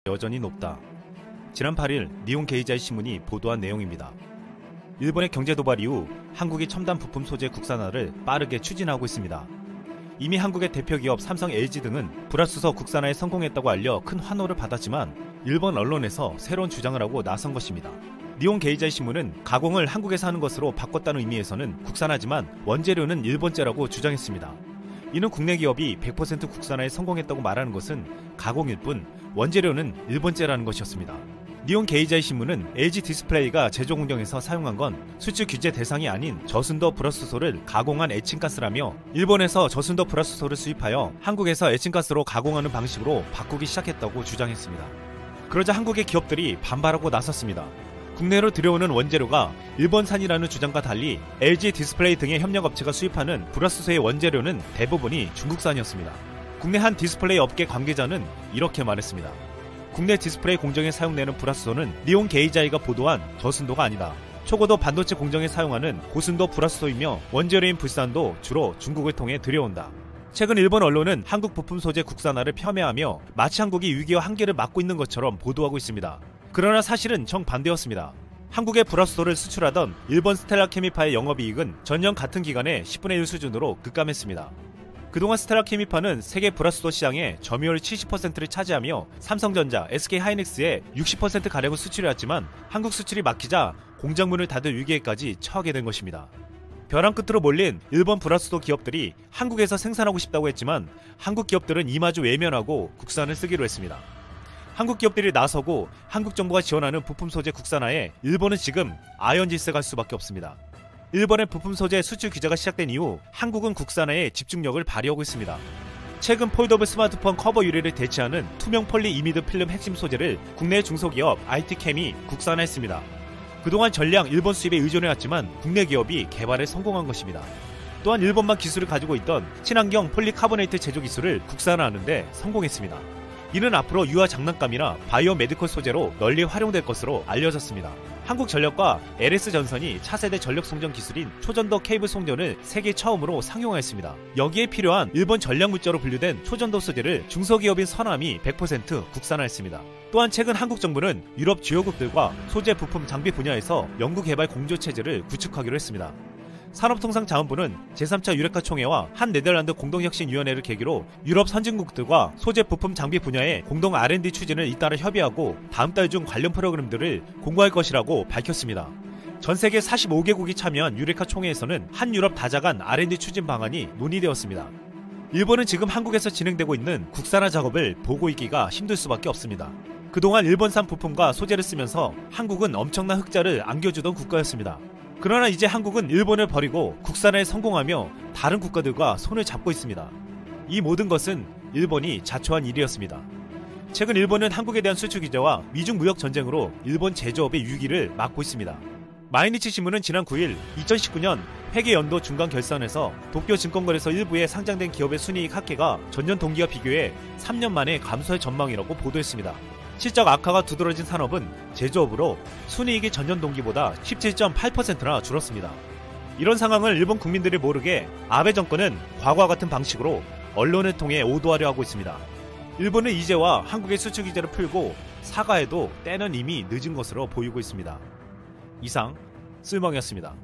여전히 높다. 지난 8일 니혼 게이자이 신문이 보도한 내용입니다. 일본의 경제 도발 이후 한국이 첨단 부품 소재 국산화를 빠르게 추진하고 있습니다. 이미 한국의 대표 기업 삼성, LG 등은 불화수소 국산화에 성공했다고 알려 큰 환호를 받았지만 일본 언론에서 새로운 주장을 하고 나선 것입니다. 니혼 게이자이 신문은 가공을 한국에서 하는 것으로 바꿨다는 의미에서는 국산하지만 원재료는 일본제라고 주장했습니다. 이는 국내 기업이 100% 국산화에 성공했다고 말하는 것은 가공일 뿐 원재료는 일본제라는 것이었습니다. 니혼 게이자이 신문은 LG 디스플레이가 제조 공정에서 사용한 건 수출 규제 대상이 아닌 저순도 불화수소를 가공한 에칭가스라며 일본에서 저순도 불화수소를 수입하여 한국에서 에칭가스로 가공하는 방식으로 바꾸기 시작했다고 주장했습니다. 그러자 한국의 기업들이 반발하고 나섰습니다. 국내로 들여오는 원재료가 일본산이라는 주장과 달리 LG 디스플레이 등의 협력업체가 수입하는 불화수소의 원재료는 대부분이 중국산이었습니다. 국내 한 디스플레이 업계 관계자는 이렇게 말했습니다. 국내 디스플레이 공정에 사용되는 불화수소는 니혼 게이자이가 보도한 저순도가 아니다. 초고도 반도체 공정에 사용하는 고순도 불화수소이며 원재료인 불산도 주로 중국을 통해 들여온다. 최근 일본 언론은 한국 부품 소재 국산화를 폄훼하며 마치 한국이 위기와 한계를 맞고 있는 것처럼 보도하고 있습니다. 그러나 사실은 정반대였습니다. 한국에 불화수소를 수출하던 일본 스텔라케미파의 영업이익은 전년 같은 기간에 10분의 1 수준으로 급감했습니다. 그동안 스텔라케미파는 세계 불화수소 시장의 점유율 70%를 차지하며 삼성전자, SK하이닉스에 60%가량을 수출해왔지만 한국 수출이 막히자 공장문을 닫을 위기에까지 처하게 된 것입니다. 벼랑 끝으로 몰린 일본 불화수소 기업들이 한국에서 생산하고 싶다고 했지만 한국 기업들은 이마저 외면하고 국산을 쓰기로 했습니다. 한국 기업들이 나서고 한국 정부가 지원하는 부품 소재 국산화에 일본은 지금 아연질색 할 수밖에 없습니다. 일본의 부품 소재 수출 규제가 시작된 이후 한국은 국산화에 집중력을 발휘하고 있습니다. 최근 폴더블 스마트폰 커버 유리를 대체하는 투명 폴리 이미드 필름 핵심 소재를 국내 중소기업 IT캠이 국산화했습니다. 그동안 전량 일본 수입에 의존해왔지만 국내 기업이 개발에 성공한 것입니다. 또한 일본만 기술을 가지고 있던 친환경 폴리카보네이트 제조 기술을 국산화하는 데 성공했습니다. 이는 앞으로 유아 장난감이나 바이오 메디컬 소재로 널리 활용될 것으로 알려졌습니다. 한국전력과 LS전선이 차세대 전력 송전 기술인 초전도 케이블 송전을 세계 처음으로 상용화했습니다. 여기에 필요한 일본 전략 물자로 분류된 초전도 소재를 중소기업인 서남이 100% 국산화했습니다. 또한 최근 한국 정부는 유럽 주요국들과 소재 부품 장비 분야에서 연구개발 공조체제를 구축하기로 했습니다. 산업통상자원부는 제3차 유레카 총회와 한 네덜란드 공동혁신위원회를 계기로 유럽 선진국들과 소재 부품 장비 분야의 공동 R&D 추진을 잇따라 협의하고 다음 달 중 관련 프로그램들을 공고할 것이라고 밝혔습니다. 전 세계 45개국이 참여한 유레카 총회에서는 한 유럽 다자간 R&D 추진 방안이 논의되었습니다. 일본은 지금 한국에서 진행되고 있는 국산화 작업을 보고 있기가 힘들 수밖에 없습니다. 그동안 일본산 부품과 소재를 쓰면서 한국은 엄청난 흑자를 안겨주던 국가였습니다. 그러나 이제 한국은 일본을 버리고 국산화에 성공하며 다른 국가들과 손을 잡고 있습니다. 이 모든 것은 일본이 자초한 일이었습니다. 최근 일본은 한국에 대한 수출 규제와 미중 무역 전쟁으로 일본 제조업의 위기를 맞고 있습니다. 마이니치 신문은 지난 9일 2019년 회계연도 중간 결산에서 도쿄 증권거래소 일부에 상장된 기업의 순이익 합계가 전년 동기와 비교해 3년 만에 감소할 전망이라고 보도했습니다. 실적 악화가 두드러진 산업은 제조업으로 순이익이 전년 동기보다 17.8%나 줄었습니다. 이런 상황을 일본 국민들이 모르게 아베 정권은 과거와 같은 방식으로 언론을 통해 오도하려 하고 있습니다. 일본은 이제와 한국의 수출 규제를 풀고 사과해도 때는 이미 늦은 것으로 보이고 있습니다. 이상 쓸멍이었습니다.